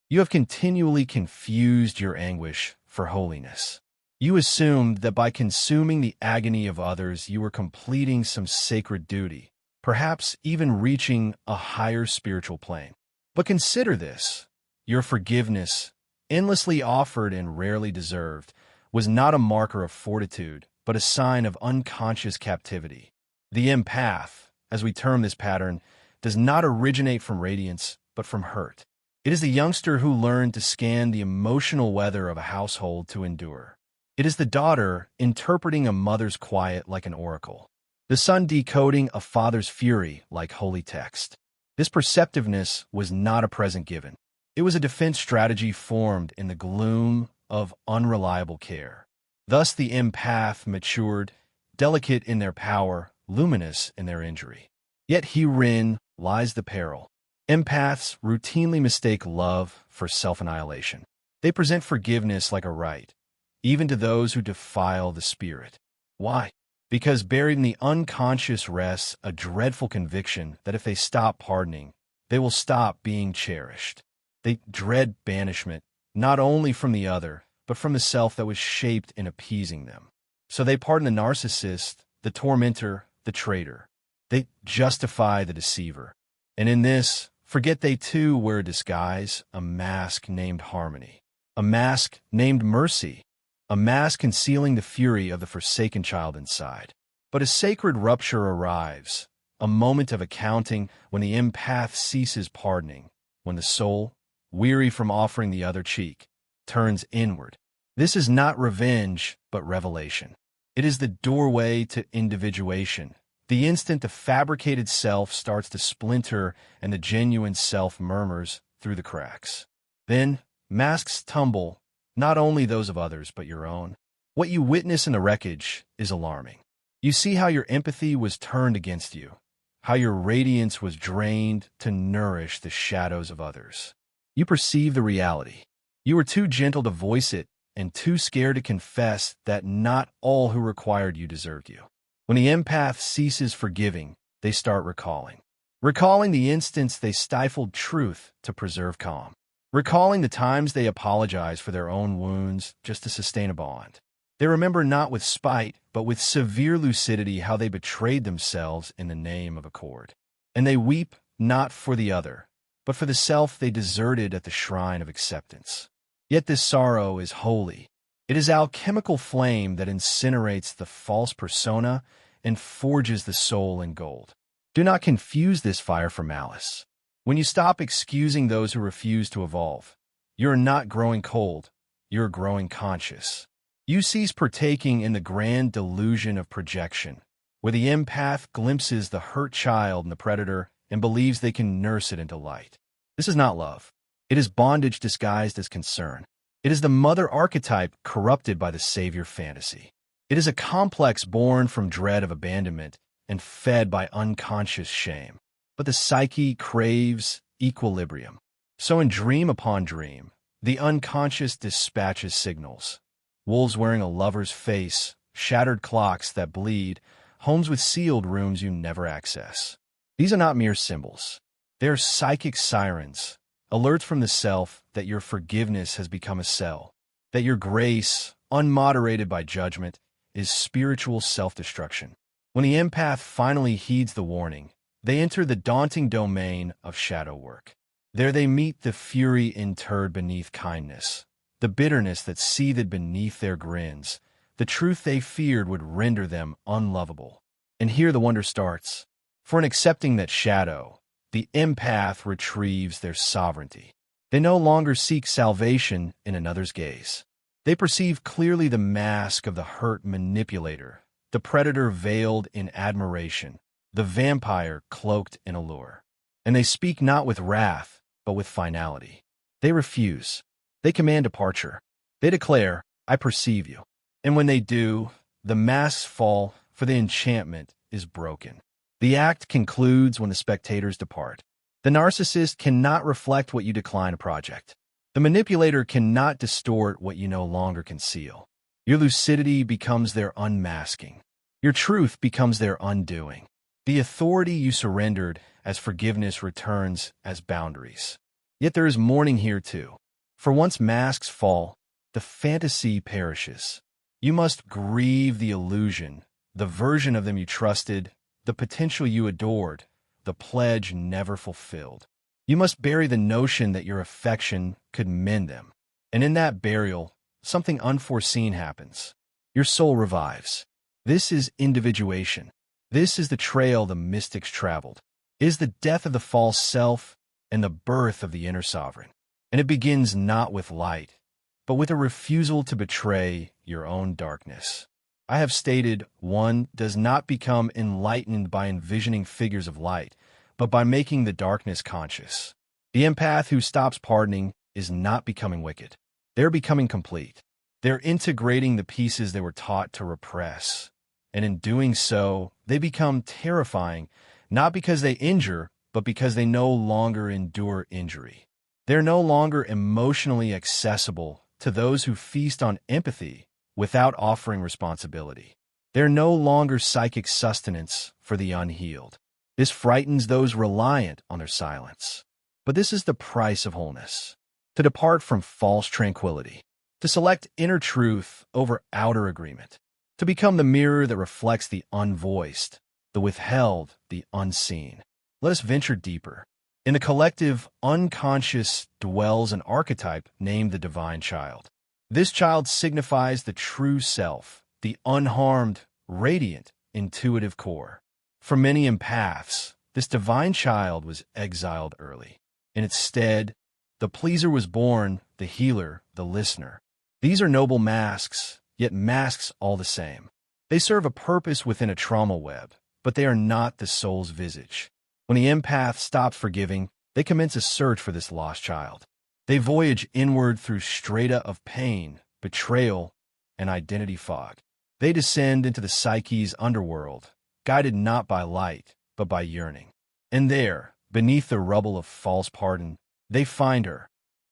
You have continually confused your anguish for holiness. You assumed that by consuming the agony of others, you were completing some sacred duty, perhaps even reaching a higher spiritual plane. But consider this: your forgiveness, endlessly offered and rarely deserved, was not a marker of fortitude, but a sign of unconscious captivity. The empath, as we term this pattern, does not originate from radiance, but from hurt. It is the youngster who learned to scan the emotional weather of a household to endure. It is the daughter interpreting a mother's quiet like an oracle. The son decoding a father's fury like holy text. This perceptiveness was not a present given. It was a defense strategy formed in the gloom of unreliable care. Thus the empath matured, delicate in their power, luminous in their injury. Yet herein lies the peril. Empaths routinely mistake love for self-annihilation. They present forgiveness like a right, even to those who defile the spirit. Why? Because buried in the unconscious rests a dreadful conviction that if they stop pardoning, they will stop being cherished. They dread banishment, not only from the other, but from the self that was shaped in appeasing them. So they pardon the narcissist, the tormentor, the traitor. They justify the deceiver. And in this, forget they too wear a disguise, a mask named harmony, a mask named mercy, a mask concealing the fury of the forsaken child inside. But a sacred rupture arrives, a moment of accounting when the empath ceases pardoning, when the soul, weary from offering the other cheek, turns inward. This is not revenge, but revelation. It is the doorway to individuation. The instant the fabricated self starts to splinter and the genuine self murmurs through the cracks. Then, masks tumble, not only those of others, but your own. What you witness in the wreckage is alarming. You see how your empathy was turned against you, how your radiance was drained to nourish the shadows of others. You perceive the reality. You were too gentle to voice it and too scared to confess that not all who required you deserved you. When the empath ceases forgiving, they start recalling. Recalling the instance they stifled truth to preserve calm. Recalling the times they apologized for their own wounds just to sustain a bond. They remember not with spite, but with severe lucidity how they betrayed themselves in the name of accord. And they weep not for the other, but for the self they deserted at the shrine of acceptance. Yet this sorrow is holy. It is alchemical flame that incinerates the false persona and forges the soul in gold. Do not confuse this fire for malice. When you stop excusing those who refuse to evolve, you are not growing cold, you are growing conscious. You cease partaking in the grand delusion of projection, where the empath glimpses the hurt child in the predator and believes they can nurse it into light. This is not love. It is bondage disguised as concern. It is the mother archetype corrupted by the savior fantasy. It is a complex born from dread of abandonment and fed by unconscious shame. But the psyche craves equilibrium. So in dream upon dream, the unconscious dispatches signals. Wolves wearing a lover's face, shattered clocks that bleed, homes with sealed rooms you never access. These are not mere symbols. They are psychic sirens, alerts from the self that your forgiveness has become a cell, that your grace, unmoderated by judgment, is spiritual self-destruction. When the empath finally heeds the warning, they enter the daunting domain of shadow work. There they meet the fury interred beneath kindness, the bitterness that seethed beneath their grins, the truth they feared would render them unlovable. And here the wonder starts. For in accepting that shadow, the empath retrieves their sovereignty. They no longer seek salvation in another's gaze. They perceive clearly the mask of the hurt manipulator, the predator veiled in admiration, the vampire cloaked in allure. And they speak not with wrath, but with finality. They refuse. They command departure. They declare, I perceive you. And when they do, the masks fall, for the enchantment is broken. The act concludes when the spectators depart. The narcissist cannot reflect what you decline a project. The manipulator cannot distort what you no longer conceal. Your lucidity becomes their unmasking. Your truth becomes their undoing. The authority you surrendered as forgiveness returns as boundaries. Yet there is mourning here too. For once masks fall, the fantasy perishes. You must grieve the illusion, the version of them you trusted, the potential you adored, the pledge never fulfilled. You must bury the notion that your affection could mend them. And in that burial, something unforeseen happens. Your soul revives. This is individuation. This is the trail the mystics traveled. It is the death of the false self and the birth of the inner sovereign. And it begins not with light, but with a refusal to betray your own darkness. I have stated, one does not become enlightened by envisioning figures of light, but by making the darkness conscious. The empath who stops pardoning is not becoming wicked. They're becoming complete. They're integrating the pieces they were taught to repress. And in doing so, they become terrifying, not because they injure, but because they no longer endure injury. They're no longer emotionally accessible to those who feast on empathy without offering responsibility. They're no longer psychic sustenance for the unhealed. This frightens those reliant on their silence. But this is the price of wholeness: to depart from false tranquility, to select inner truth over outer agreement, to become the mirror that reflects the unvoiced, the withheld, the unseen. Let us venture deeper. In the collective unconscious dwells an archetype named the divine child. This child signifies the true self, the unharmed, radiant, intuitive core. For many empaths, this divine child was exiled early. In its stead, the pleaser was born, the healer, the listener. These are noble masks, yet masks all the same. They serve a purpose within a trauma web, but they are not the soul's visage. When the empath stops forgiving, they commence a search for this lost child. They voyage inward through strata of pain, betrayal, and identity fog. They descend into the psyche's underworld, guided not by light, but by yearning. And there, beneath the rubble of false pardon, they find her,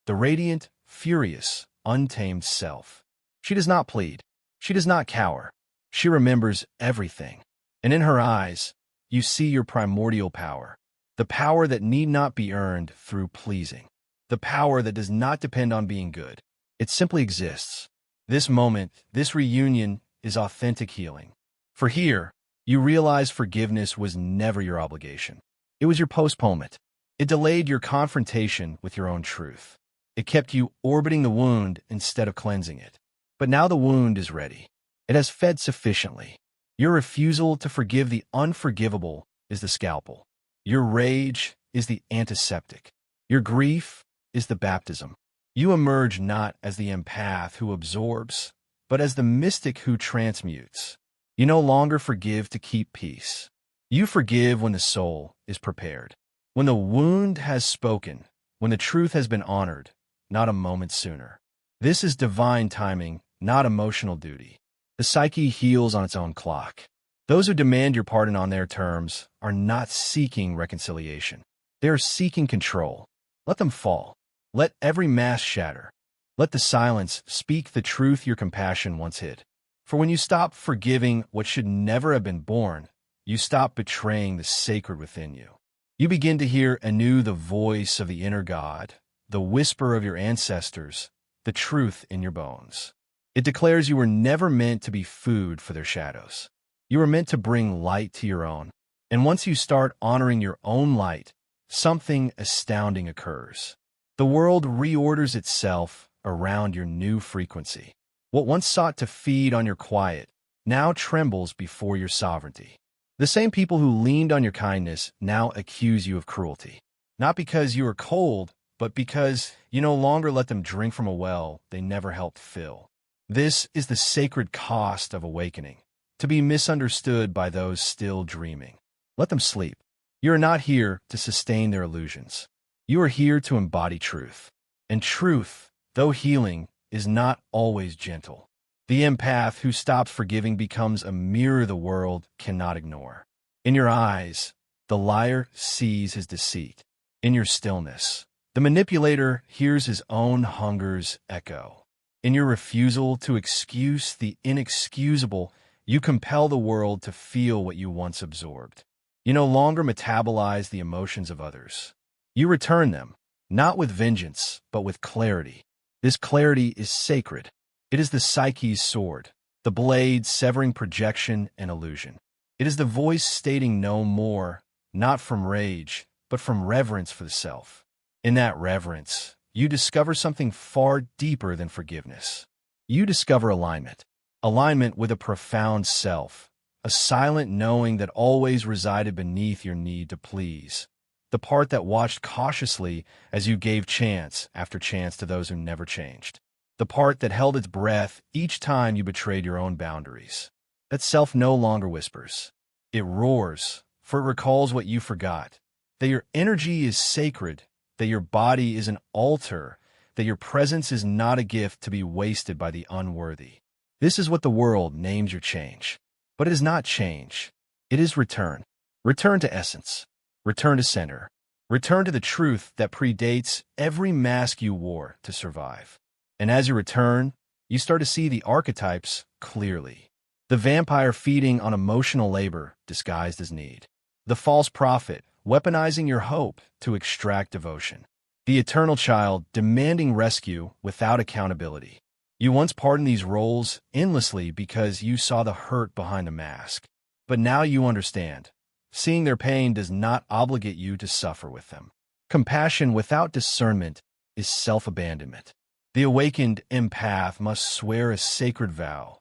the radiant, furious, untamed self. She does not plead. She does not cower. She remembers everything. And in her eyes, you see your primordial power, the power that need not be earned through pleasing, the power that does not depend on being good. It simply exists. This moment, this reunion, is authentic healing. For here, you realize forgiveness was never your obligation. It was your postponement. It delayed your confrontation with your own truth. It kept you orbiting the wound instead of cleansing it. But now the wound is ready. It has fed sufficiently. Your refusal to forgive the unforgivable is the scalpel. Your rage is the antiseptic. Your grief is the baptism. You emerge not as the empath who absorbs, but as the mystic who transmutes. You no longer forgive to keep peace. You forgive when the soul is prepared, when the wound has spoken, when the truth has been honored, not a moment sooner. This is divine timing, not emotional duty. The psyche heals on its own clock. Those who demand your pardon on their terms are not seeking reconciliation. They are seeking control. Let them fall. Let every mask shatter. Let the silence speak the truth your compassion once hid. For when you stop forgiving what should never have been born, you stop betraying the sacred within you. You begin to hear anew the voice of the inner God, the whisper of your ancestors, the truth in your bones. It declares you were never meant to be food for their shadows. You were meant to bring light to your own. And once you start honoring your own light, something astounding occurs. The world reorders itself around your new frequency. What once sought to feed on your quiet now trembles before your sovereignty. The same people who leaned on your kindness now accuse you of cruelty. Not because you are cold, but because you no longer let them drink from a well they never helped fill. This is the sacred cost of awakening, to be misunderstood by those still dreaming. Let them sleep. You are not here to sustain their illusions. You are here to embody truth. And truth, though healing, is not always gentle. The empath who stops forgiving becomes a mirror the world cannot ignore. In your eyes, the liar sees his deceit. In your stillness, the manipulator hears his own hunger's echo. In your refusal to excuse the inexcusable, you compel the world to feel what you once absorbed. You no longer metabolize the emotions of others. You return them, not with vengeance, but with clarity. This clarity is sacred. It is the psyche's sword, the blade severing projection and illusion. It is the voice stating no more, not from rage, but from reverence for the self. In that reverence, you discover something far deeper than forgiveness. You discover alignment. Alignment with a profound self, a silent knowing that always resided beneath your need to please. The part that watched cautiously as you gave chance after chance to those who never changed. The part that held its breath each time you betrayed your own boundaries. That self no longer whispers. It roars, for it recalls what you forgot. That your energy is sacred, that your body is an altar, that your presence is not a gift to be wasted by the unworthy. This is what the world names your change. But it is not change. It is return. Return to essence. Return to center. Return to the truth that predates every mask you wore to survive. And as you return, you start to see the archetypes clearly. The vampire feeding on emotional labor disguised as need. The false prophet weaponizing your hope to extract devotion. The eternal child demanding rescue without accountability. You once pardoned these roles endlessly because you saw the hurt behind the mask. But now you understand. Seeing their pain does not obligate you to suffer with them. Compassion without discernment is self-abandonment. The awakened empath must swear a sacred vow,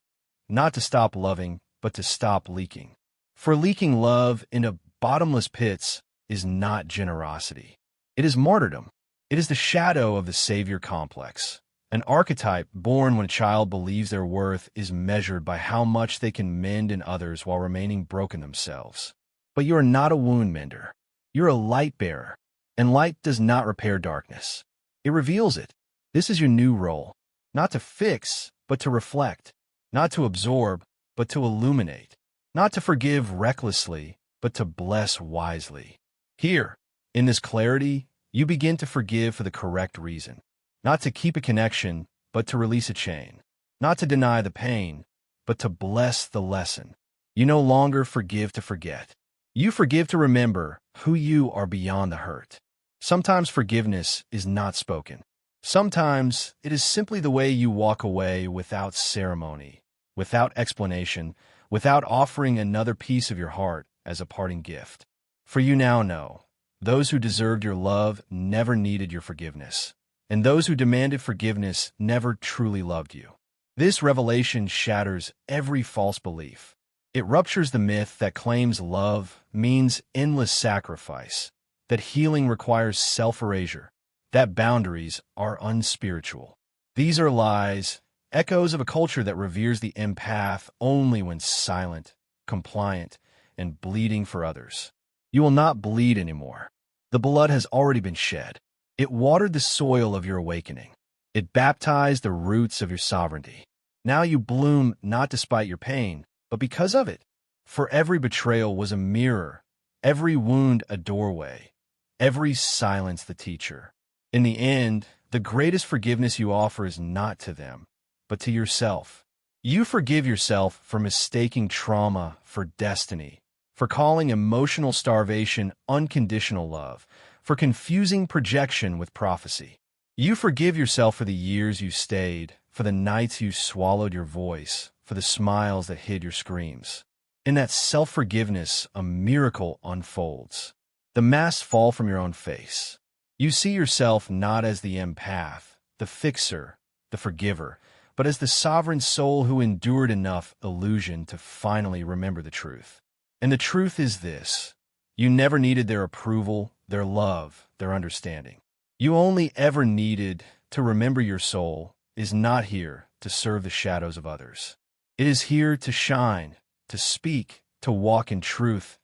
not to stop loving, but to stop leaking. For leaking love into bottomless pits is not generosity. It is martyrdom. It is the shadow of the savior complex. An archetype born when a child believes their worth is measured by how much they can mend in others while remaining broken themselves. But you are not a wound mender. You're a light bearer, and light does not repair darkness. It reveals it. This is your new role, not to fix, but to reflect, not to absorb, but to illuminate, not to forgive recklessly, but to bless wisely. Here, in this clarity, you begin to forgive for the correct reason, not to keep a connection, but to release a chain, not to deny the pain, but to bless the lesson. You no longer forgive to forget. You forgive to remember who you are beyond the hurt. Sometimes forgiveness is not spoken. Sometimes it is simply the way you walk away without ceremony, without explanation, without offering another piece of your heart as a parting gift. For you now know, those who deserved your love never needed your forgiveness, and those who demanded forgiveness never truly loved you. This revelation shatters every false belief. It ruptures the myth that claims love means endless sacrifice, that healing requires self-erasure, that boundaries are unspiritual. These are lies, echoes of a culture that reveres the empath only when silent, compliant, and bleeding for others. You will not bleed anymore. The blood has already been shed. It watered the soil of your awakening. It baptized the roots of your sovereignty. Now you bloom not despite your pain, but because of it. For every betrayal was a mirror, every wound a doorway, every silence the teacher. In the end, the greatest forgiveness you offer is not to them, but to yourself. You forgive yourself for mistaking trauma for destiny, for calling emotional starvation unconditional love, for confusing projection with prophecy. You forgive yourself for the years you stayed, for the nights you swallowed your voice, for the smiles that hid your screams. In that self-forgiveness, a miracle unfolds. The masks fall from your own face. You see yourself not as the empath, the fixer, the forgiver, but as the sovereign soul who endured enough illusion to finally remember the truth. And the truth is this: you never needed their approval, their love, their understanding. You only ever needed to remember your soul is not here to serve the shadows of others. It is here to shine, to speak, to walk in truth,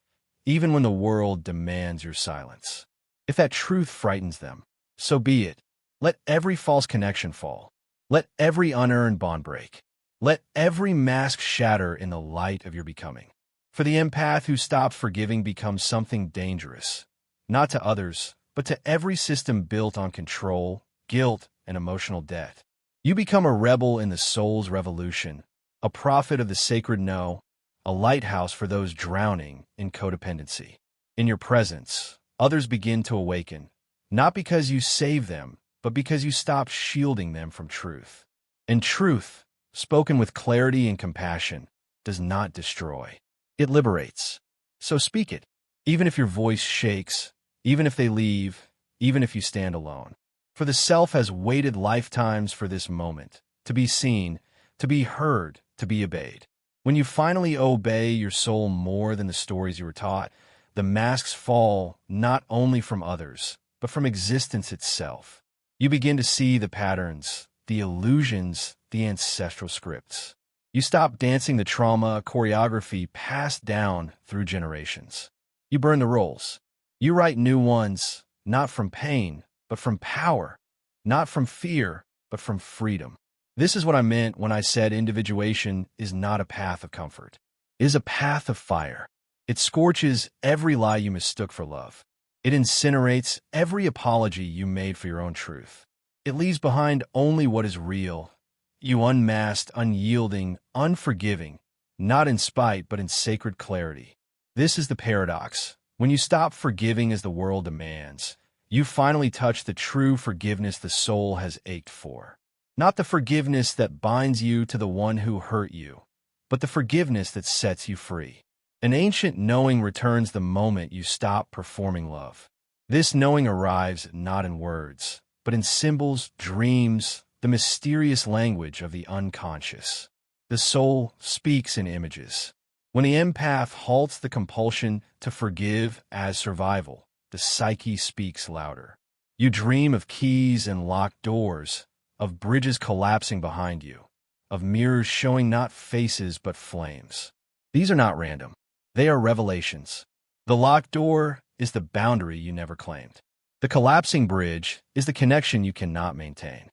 even when the world demands your silence. If that truth frightens them, so be it. Let every false connection fall. Let every unearned bond break. Let every mask shatter in the light of your becoming. For the empath who stops forgiving becomes something dangerous, not to others, but to every system built on control, guilt, and emotional debt. You become a rebel in the soul's revolution, a prophet of the sacred no, a lighthouse for those drowning in codependency. In your presence, others begin to awaken, not because you save them, but because you stop shielding them from truth. And truth, spoken with clarity and compassion, does not destroy. It liberates. So speak it, even if your voice shakes, even if they leave, even if you stand alone. For the self has waited lifetimes for this moment, to be seen, to be heard, to be obeyed. When you finally obey your soul more than the stories you were taught, the masks fall not only from others, but from existence itself. You begin to see the patterns, the illusions, the ancestral scripts. You stop dancing the trauma choreography passed down through generations. You burn the roles. You write new ones, not from pain, but from power, not from fear, but from freedom. This is what I meant when I said individuation is not a path of comfort. It is a path of fire. It scorches every lie you mistook for love. It incinerates every apology you made for your own truth. It leaves behind only what is real. You unmasked, unyielding, unforgiving, not in spite, but in sacred clarity. This is the paradox. When you stop forgiving as the world demands, you finally touch the true forgiveness the soul has ached for. Not the forgiveness that binds you to the one who hurt you, but the forgiveness that sets you free. An ancient knowing returns the moment you stop performing love. This knowing arrives not in words, but in symbols, dreams, the mysterious language of the unconscious. The soul speaks in images. When the empath halts the compulsion to forgive as survival, the psyche speaks louder. You dream of keys and locked doors, of bridges collapsing behind you, of mirrors showing not faces but flames. These are not random. They are revelations. The locked door is the boundary you never claimed. The collapsing bridge is the connection you cannot maintain.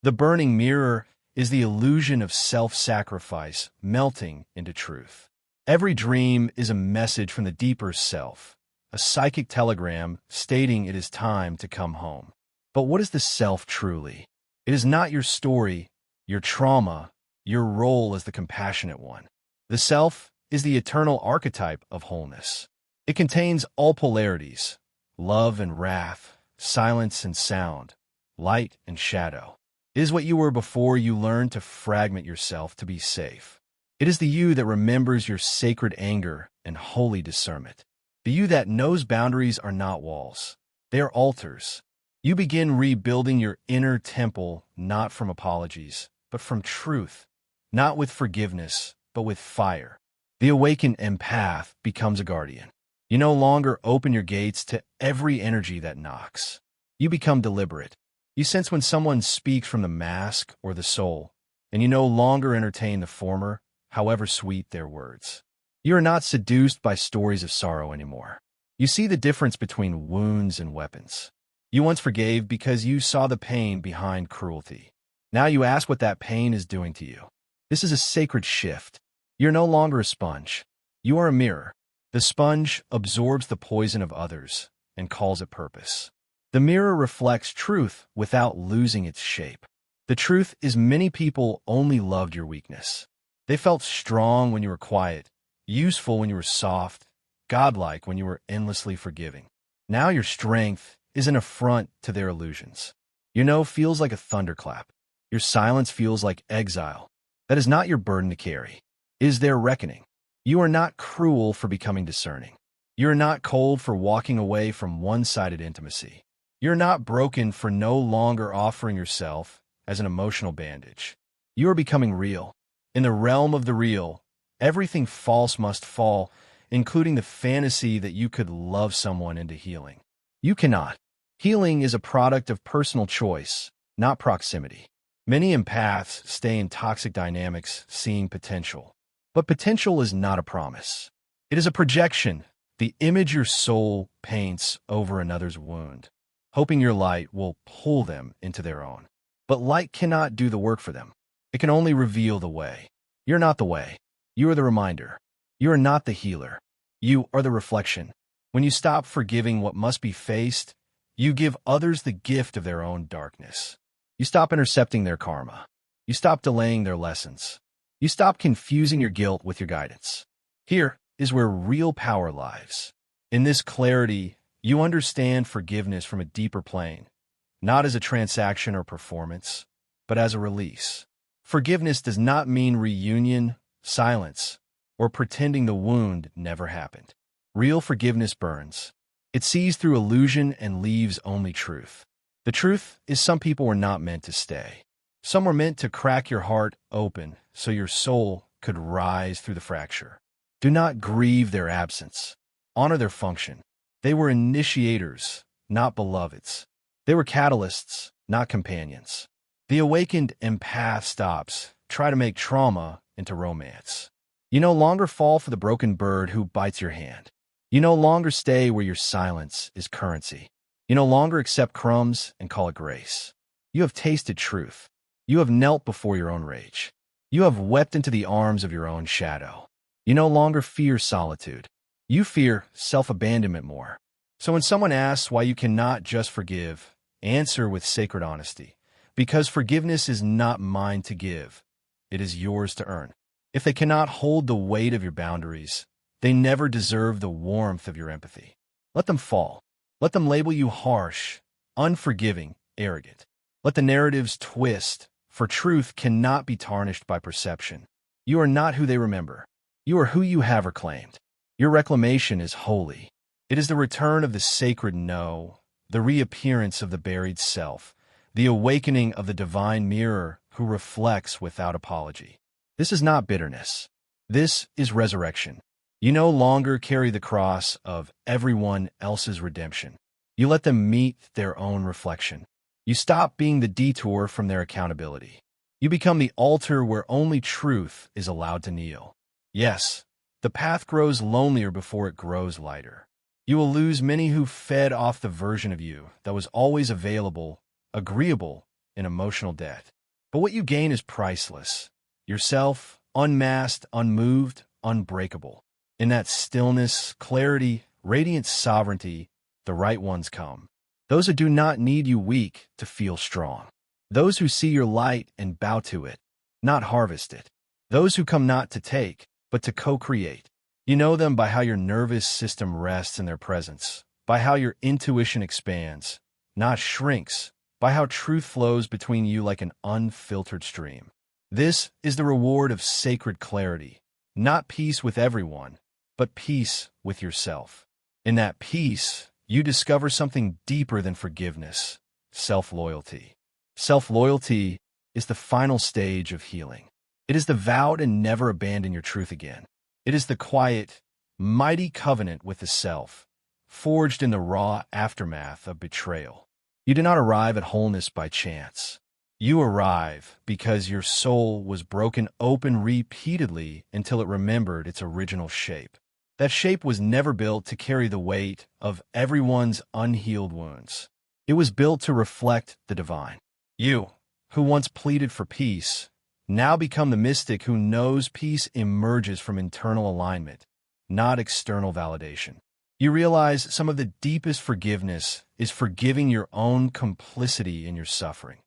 The burning mirror is the illusion of self-sacrifice melting into truth. Every dream is a message from the deeper self, a psychic telegram stating it is time to come home. But what is the self truly? It is not your story, your trauma, your role as the compassionate one. The self is the eternal archetype of wholeness. It contains all polarities, love and wrath, silence and sound, light and shadow. It is what you were before you learned to fragment yourself to be safe. It is the you that remembers your sacred anger and holy discernment. The you that knows boundaries are not walls. They are altars. You begin rebuilding your inner temple not from apologies, but from truth, not with forgiveness, but with fire. The awakened empath becomes a guardian. You no longer open your gates to every energy that knocks. You become deliberate. You sense when someone speaks from the mask or the soul, and you no longer entertain the former, however sweet their words. You are not seduced by stories of sorrow anymore. You see the difference between wounds and weapons. You once forgave because you saw the pain behind cruelty. Now you ask what that pain is doing to you. This is a sacred shift. You're no longer a sponge. You are a mirror. The sponge absorbs the poison of others and calls it purpose. The mirror reflects truth without losing its shape. The truth is many people only loved your weakness. They felt strong when you were quiet, useful when you were soft, godlike when you were endlessly forgiving. Now your strength is an affront to their illusions. Your no feels like a thunderclap. Your silence feels like exile. That is not your burden to carry. It is their reckoning. You are not cruel for becoming discerning. You are not cold for walking away from one-sided intimacy. You're not broken for no longer offering yourself as an emotional bandage. You are becoming real. In the realm of the real, everything false must fall, including the fantasy that you could love someone into healing. You cannot. Healing is a product of personal choice, not proximity. Many empaths stay in toxic dynamics seeing potential. But potential is not a promise. It is a projection, the image your soul paints over another's wound, hoping your light will pull them into their own. But light cannot do the work for them. It can only reveal the way. You're not the way. You are the reminder. You are not the healer. You are the reflection. When you stop forgiving what must be faced, you give others the gift of their own darkness. You stop intercepting their karma. You stop delaying their lessons. You stop confusing your guilt with your guidance. Here is where real power lies. In this clarity, You understand forgiveness from a deeper plane, not as a transaction or performance, but as a release. Forgiveness does not mean reunion, silence, or pretending the wound never happened. Real forgiveness burns. It sees through illusion and leaves only truth. The truth is some people were not meant to stay. Some were meant to crack your heart open so your soul could rise through the fracture. Do not grieve their absence. Honor their function. They were initiators, not beloveds. They were catalysts, not companions. The awakened empath stops. Try to make trauma into romance. You no longer fall for the broken bird who bites your hand. You no longer stay where your silence is currency. You no longer accept crumbs and call it grace. You have tasted truth. You have knelt before your own rage. You have wept into the arms of your own shadow. You no longer fear solitude. You fear self-abandonment more. So when someone asks why you cannot just forgive, answer with sacred honesty. Because forgiveness is not mine to give. It is yours to earn. If they cannot hold the weight of your boundaries, they never deserve the warmth of your empathy. Let them fall. Let them label you harsh, unforgiving, arrogant. Let the narratives twist, for truth cannot be tarnished by perception. You are not who they remember. You are who you have reclaimed. Your reclamation is holy. It is the return of the sacred no, the reappearance of the buried self, the awakening of the divine mirror who reflects without apology. This is not bitterness. This is resurrection. You no longer carry the cross of everyone else's redemption. You let them meet their own reflection. You stop being the detour from their accountability. You become the altar where only truth is allowed to kneel. Yes, the path grows lonelier before it grows lighter. You will lose many who fed off the version of you that was always available, agreeable, and emotional debt. But what you gain is priceless. Yourself, unmasked, unmoved, unbreakable. In that stillness, clarity, radiant sovereignty, the right ones come. Those who do not need you weak to feel strong. Those who see your light and bow to it, not harvest it. Those who come not to take, but to co-create. You know them by how your nervous system rests in their presence, by how your intuition expands, not shrinks, by how truth flows between you like an unfiltered stream. This is the reward of sacred clarity, not peace with everyone, but peace with yourself. In that peace, you discover something deeper than forgiveness, self-loyalty. Self-loyalty is the final stage of healing. It is the vow to never abandon your truth again. It is the quiet, mighty covenant with the self, forged in the raw aftermath of betrayal. You do not arrive at wholeness by chance. You arrive because your soul was broken open repeatedly until it remembered its original shape. That shape was never built to carry the weight of everyone's unhealed wounds. It was built to reflect the divine. You, who once pleaded for peace, now become the mystic who knows peace emerges from internal alignment, not external validation. You realize some of the deepest forgiveness is forgiving your own complicity in your suffering,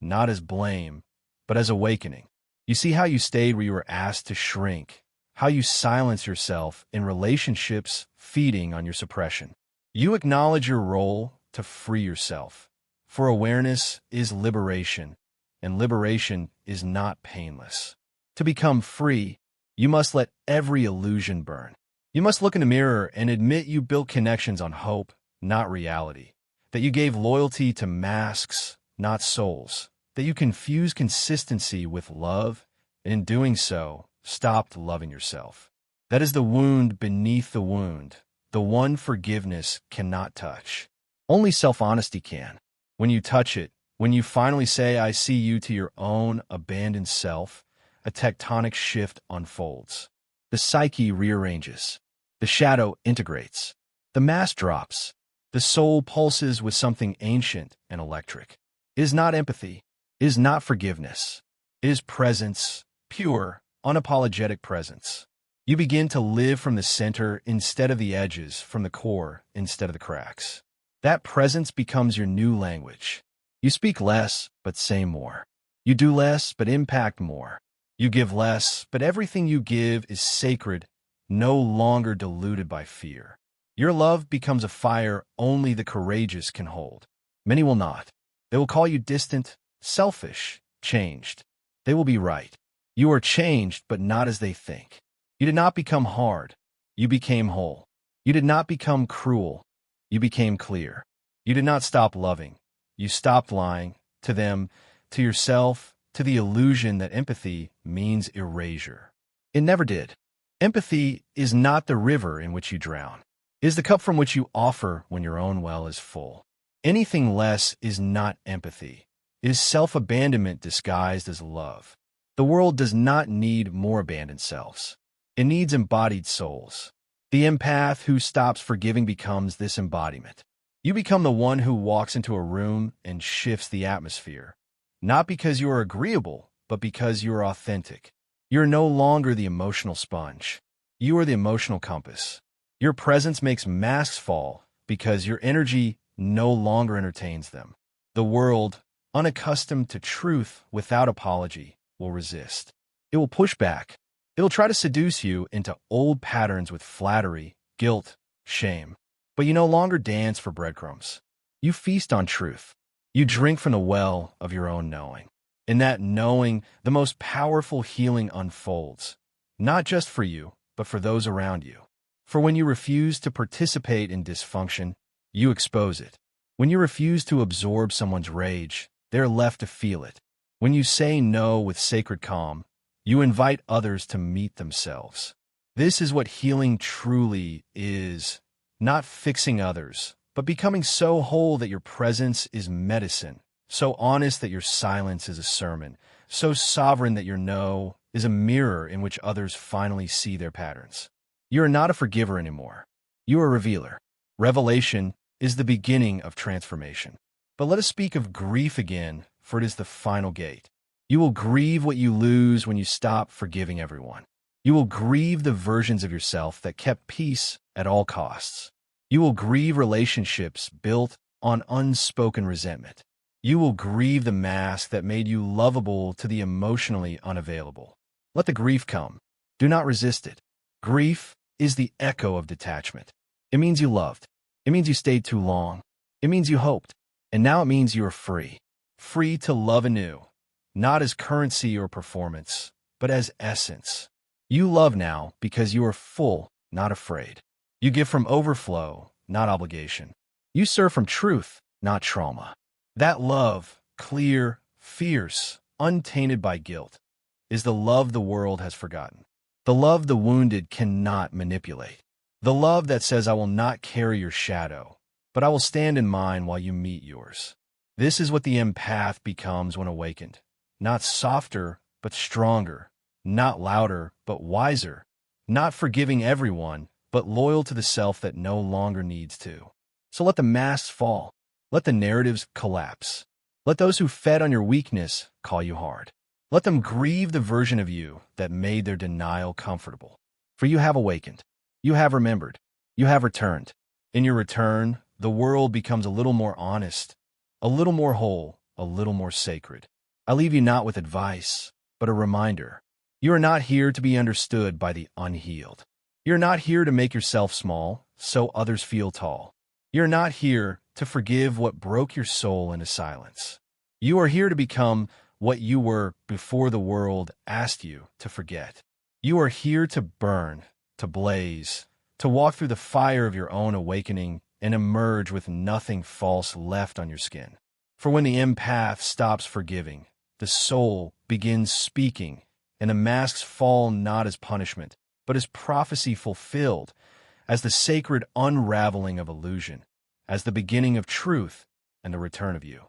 not as blame, but as awakening. You see how you stayed where you were asked to shrink, how you silence yourself in relationships feeding on your suppression. You acknowledge your role to free yourself, for awareness is liberation, and liberation is not painless. To become free, you must let every illusion burn. You must look in the mirror and admit you built connections on hope, not reality, that you gave loyalty to masks, not souls, that you confuse consistency with love, and in doing so, stopped loving yourself. That is the wound beneath the wound, the one forgiveness cannot touch. Only self-honesty can. When you touch it, when you finally say, I see you to your own abandoned self, a tectonic shift unfolds. The psyche rearranges. The shadow integrates. The mask drops. The soul pulses with something ancient and electric. It is not empathy. It is not forgiveness. It is presence, pure, unapologetic presence. You begin to live from the center instead of the edges, from the core instead of the cracks. That presence becomes your new language. You speak less, but say more. You do less, but impact more. You give less, but everything you give is sacred, no longer diluted by fear. Your love becomes a fire only the courageous can hold. Many will not. They will call you distant, selfish, changed. They will be right. You are changed, but not as they think. You did not become hard. You became whole. You did not become cruel. You became clear. You did not stop loving. You stopped lying to them, to yourself, to the illusion that empathy means erasure. It never did. Empathy is not the river in which you drown. It is the cup from which you offer when your own well is full. Anything less is not empathy. It is self-abandonment disguised as love. The world does not need more abandoned selves. It needs embodied souls. The empath who stops forgiving becomes this embodiment. You become the one who walks into a room and shifts the atmosphere, not because you are agreeable, but because you are authentic. You're no longer the emotional sponge. You are the emotional compass. Your presence makes masks fall because your energy no longer entertains them. The world, unaccustomed to truth without apology, will resist. It will push back. It will try to seduce you into old patterns with flattery, guilt, shame. But you no longer dance for breadcrumbs. You feast on truth. You drink from the well of your own knowing. In that knowing, the most powerful healing unfolds, not just for you, but for those around you. For when you refuse to participate in dysfunction, you expose it. When you refuse to absorb someone's rage, they're left to feel it. When you say no with sacred calm, you invite others to meet themselves. This is what healing truly is, not fixing others, but becoming so whole that your presence is medicine, so honest that your silence is a sermon, so sovereign that your no is a mirror in which others finally see their patterns. You are not a forgiver anymore. You are a revealer. Revelation is the beginning of transformation. But let us speak of grief again, for it is the final gate. You will grieve what you lose when you stop forgiving everyone. You will grieve the versions of yourself that kept peace at all costs. You will grieve relationships built on unspoken resentment. You will grieve the mask that made you lovable to the emotionally unavailable. Let the grief come. Do not resist it. Grief is the echo of detachment. It means you loved. It means you stayed too long. It means you hoped. And now it means you are free. Free to love anew, not as currency or performance, but as essence. You love now because you are full, not afraid. You give from overflow, not obligation. You serve from truth, not trauma. That love, clear, fierce, untainted by guilt, is the love the world has forgotten. The love the wounded cannot manipulate. The love that says, I will not carry your shadow, but I will stand in mine while you meet yours. This is what the empath becomes when awakened. Not softer, but stronger. Not louder, but wiser. Not forgiving everyone, but loyal to the self that no longer needs to. So let the masks fall. Let the narratives collapse. Let those who fed on your weakness call you hard. Let them grieve the version of you that made their denial comfortable. For you have awakened. You have remembered. You have returned. In your return, the world becomes a little more honest, a little more whole, a little more sacred. I leave you not with advice, but a reminder. You are not here to be understood by the unhealed. You're not here to make yourself small, so others feel tall. You're not here to forgive what broke your soul into silence. You are here to become what you were before the world asked you to forget. You are here to burn, to blaze, to walk through the fire of your own awakening and emerge with nothing false left on your skin. For when the empath stops forgiving, the soul begins speaking, and the masks fall not as punishment, but as prophecy fulfilled, as the sacred unraveling of illusion, as the beginning of truth and the return of you.